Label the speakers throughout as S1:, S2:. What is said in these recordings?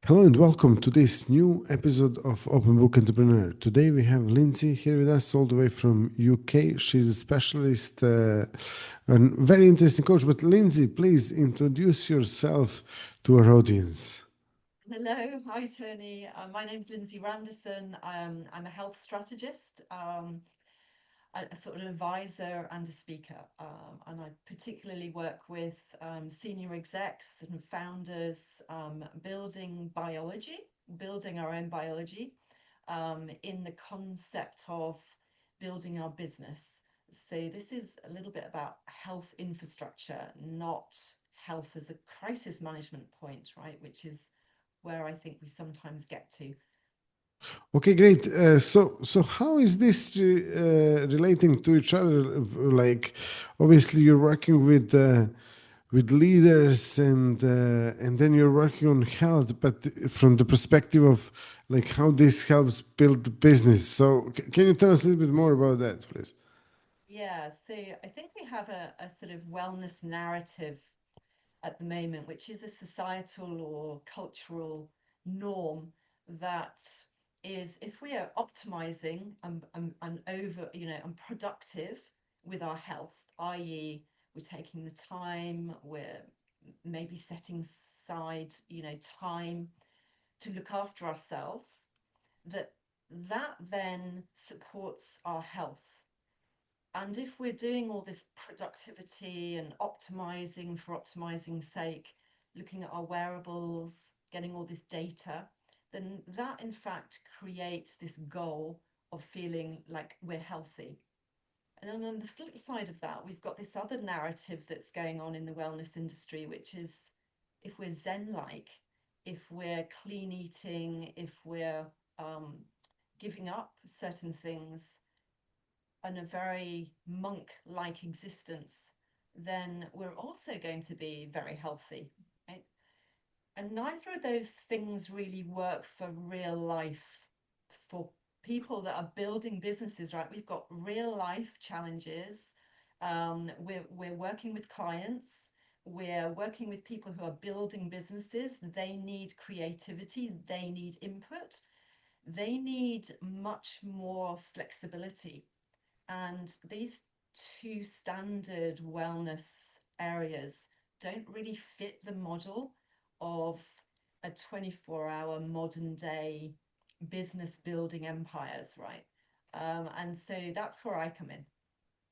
S1: Hello and welcome to this new episode of Open Book Entrepreneur. Today we have Lindsay here with us all the way from UK. She's a specialist and very interesting coach. But Lindsay, please introduce yourself to our audience.
S2: Hello, hi Tony. My name's Lindsay Randerson. I'm a health strategist, a sort of advisor and a speaker. And I particularly work with senior execs and founders building biology, building our own biology in the concept of building our business. So this is a little bit about health infrastructure, not health as a crisis management point, right? Which is where I think we sometimes get to.
S1: Okay, great. So how is this relating to each other? Like, obviously, you're working with leaders and then you're working on health, but from the perspective of like how this helps build the business. So can you tell us a little bit more about that, please?
S2: Yeah, so I think we have a sort of wellness narrative at the moment, which is a societal or cultural norm that is if we are optimizing and over, and productive with our health, i.e., we're taking the time, we're maybe setting aside, time to look after ourselves, that that then supports our health. And if we're doing all this productivity and optimizing for optimizing's sake, looking at our wearables, getting all this data, then that in fact creates this goal of feeling like we're healthy. And then on the flip side of that, we've got this other narrative that's going on in the wellness industry, which is if we're Zen like, if we're clean eating, if we're um, giving up certain things, and a very monk like existence, then we're also going to be very healthy, right? And neither of those things really work for real life, for people that are building businesses, right? We've got real life challenges. We're working with clients. We're working with people who are building businesses. They need creativity. They need input. They need much more flexibility. And these two standard wellness areas don't really fit the model of a 24-hour modern day business building empires, right? And so that's where I come in.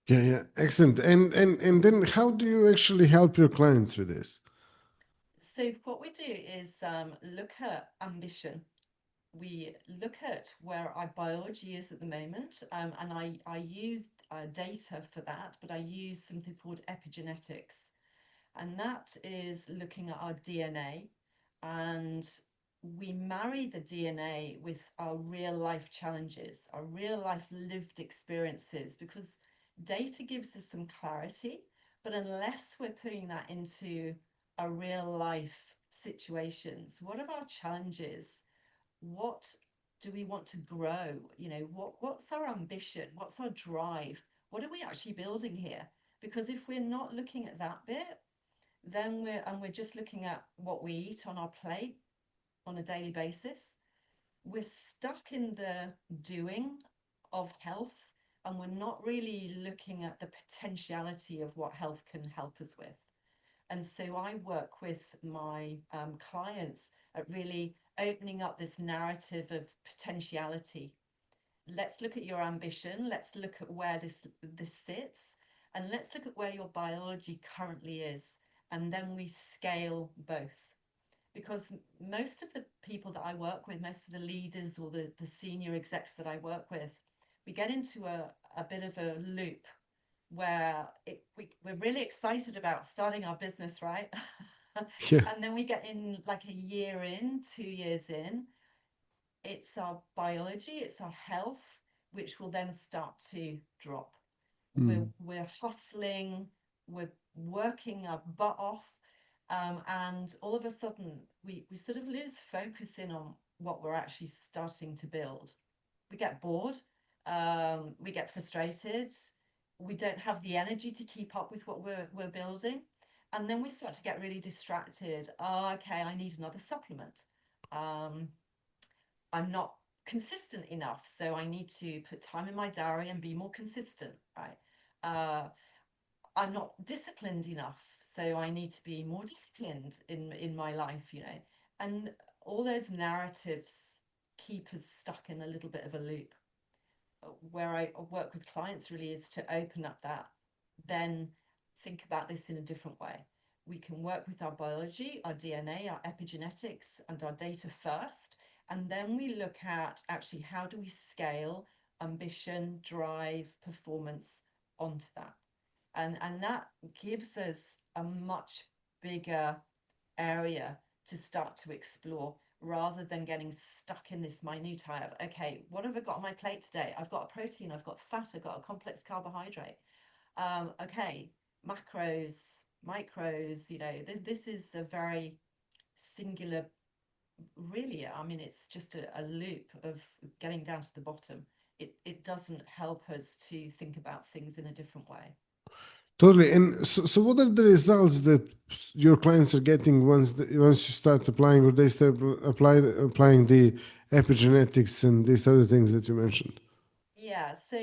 S1: Yeah, yeah, excellent. And then how do you actually help your clients with this?
S2: So what we do is look at ambition. We look at where our biology is at the moment, and I use data for that, but I use something called epigenetics. And that is looking at our DNA, and we marry the DNA with our real life challenges, our real life lived experiences, because data gives us some clarity, but unless we're putting that into our real life situations, what are our challenges? What do we want to grow? What's our ambition? What's our drive? What are we actually building here? Because if we're not looking at that bit, then we're just looking at what we eat on our plate on a daily basis. We're stuck in the doing of health, and we're not really looking at the potentiality of what health can help us with. And so I work with my clients at really opening up this narrative of potentiality. Let's look at your ambition. Let's look at where this sits, and let's look at where your biology currently is. And then we scale both. Because most of the people that I work with, most of the leaders or the senior execs that I work with, we get into a bit of a loop where we're really excited about starting our business, right?
S1: Yeah.
S2: And then we get in like a year in, 2 years in, it's our biology, it's our health, which will then start to drop. We're,
S1: Mm.
S2: we're hustling, we're working our butt off, and all of a sudden we sort of lose focus in on what we're actually starting to build. We get bored, we get frustrated, we don't have the energy to keep up with what we're building. And then we start to get really distracted. Oh, okay, I need another supplement. Um, I'm not consistent enough, so I need to put time in my diary and be more consistent, right? Uh, I'm not disciplined enough, so I need to be more disciplined in my life, you know. And all those narratives keep us stuck in a little bit of a loop. Where I work with clients really is to open up that, then think about this in a different way. We can work with our biology, our DNA, our epigenetics, and our data first. And then we look at actually how do we scale ambition, drive, performance onto that. And that gives us a much bigger area to start to explore rather than getting stuck in this minutiae of, okay, what have I got on my plate today? I've got a protein, I've got fat, I've got a complex carbohydrate. Okay, macros, micros, you know, this is a very singular, really. I mean, it's just a loop of getting down to the bottom. It doesn't help us to think about things in a different way.
S1: Totally. And so what are the results that your clients are getting once you start applying, or they start applying the epigenetics and these other things that you mentioned?
S2: Yeah, so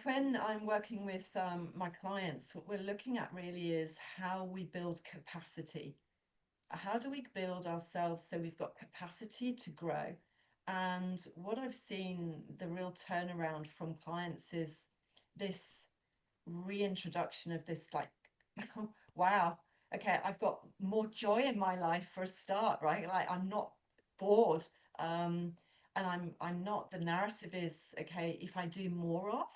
S2: when I'm working with my clients, what we're looking at really is how we build capacity. How do we build ourselves so we've got capacity to grow? And what I've seen the real turnaround from clients is this reintroduction of this, like, wow, okay, I've got more joy in my life for a start, right? Like, I'm not bored. um and I'm not, the narrative is, okay, if I do more of,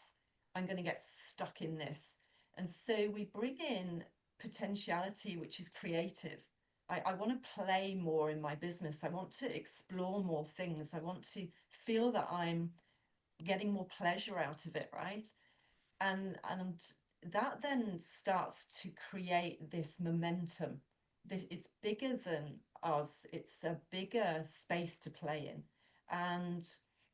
S2: I'm going to get stuck in this. And so we bring in potentiality, which is creative. I want to play more in my business. I want to explore more things. I want to feel that I'm getting more pleasure out of it, right? And that then starts to create this momentum. This, it's bigger than us. It's a bigger space to play in. And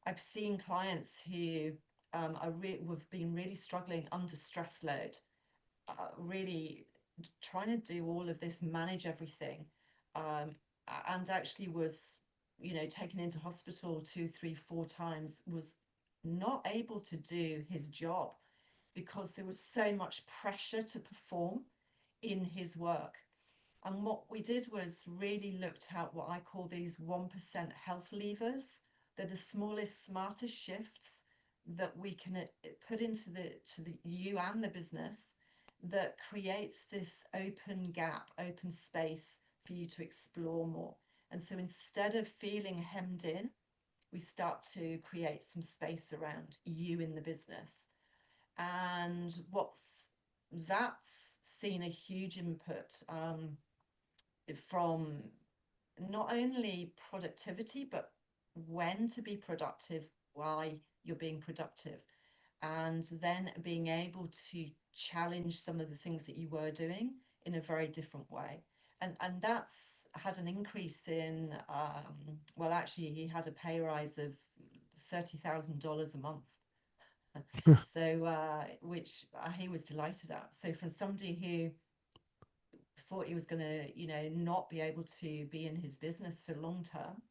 S2: I've seen clients who have been really struggling under stress load, really trying to do all of this, manage everything, um, and actually was, you know, taken into hospital two, three, four times, was not able to do his job because there was so much pressure to perform in his work. And what we did was really looked at what I call these 1% health levers. They're the smallest, smartest shifts that we can put into the you and the business, that creates this open gap, open space for you to explore more. And so instead of feeling hemmed in, we start to create some space around you in the business. And what's that's seen a huge input, from not only productivity, but when to be productive, why you're being productive, and then being able to challenge some of the things that you were doing in a very different way. And that's had an increase in, well, actually, he had a pay rise of $30,000 a month. So, which he was delighted at. So, for somebody who thought he was going to, you know, not be able to be in his business for long term,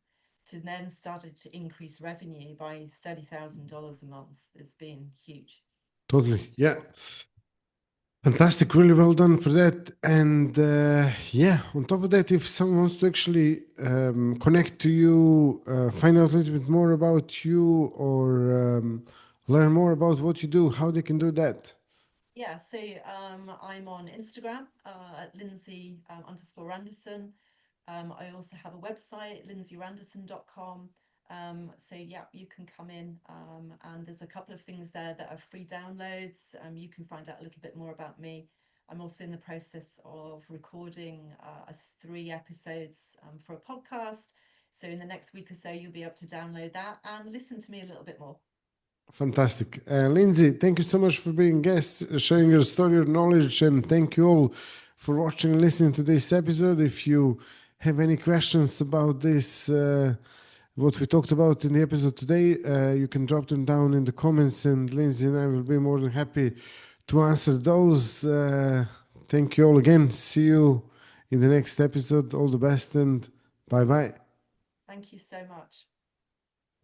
S2: to then started to increase revenue by $30,000 a month has been huge.
S1: Totally.
S2: It's
S1: Yeah.
S2: phenomenal.
S1: Fantastic. Really well done for that. And yeah, on top of that, if someone wants to actually connect to you, find out a little bit more about you, or learn more about what you do, how they can do that.
S2: Yeah, so I'm on Instagram at Lindsay underscore Randerson. I also have a website, lindsayranderson.com. So yeah, you can come in, and there's a couple of things there that are free downloads. You can find out a little bit more about me. I'm also in the process of recording 3 episodes for a podcast. So in the next week or so, you'll be able to download that and listen to me a little bit more.
S1: Fantastic. Lindsay, thank you so much for being guest, sharing your story, your knowledge, and thank you all for watching and listening to this episode. If you have any questions about this, what we talked about in the episode today, you can drop them down in the comments, and Lindsay and I will be more than happy to answer those. Thank you all again. See you in the next episode. All the best and Bye bye.
S2: Thank you so much.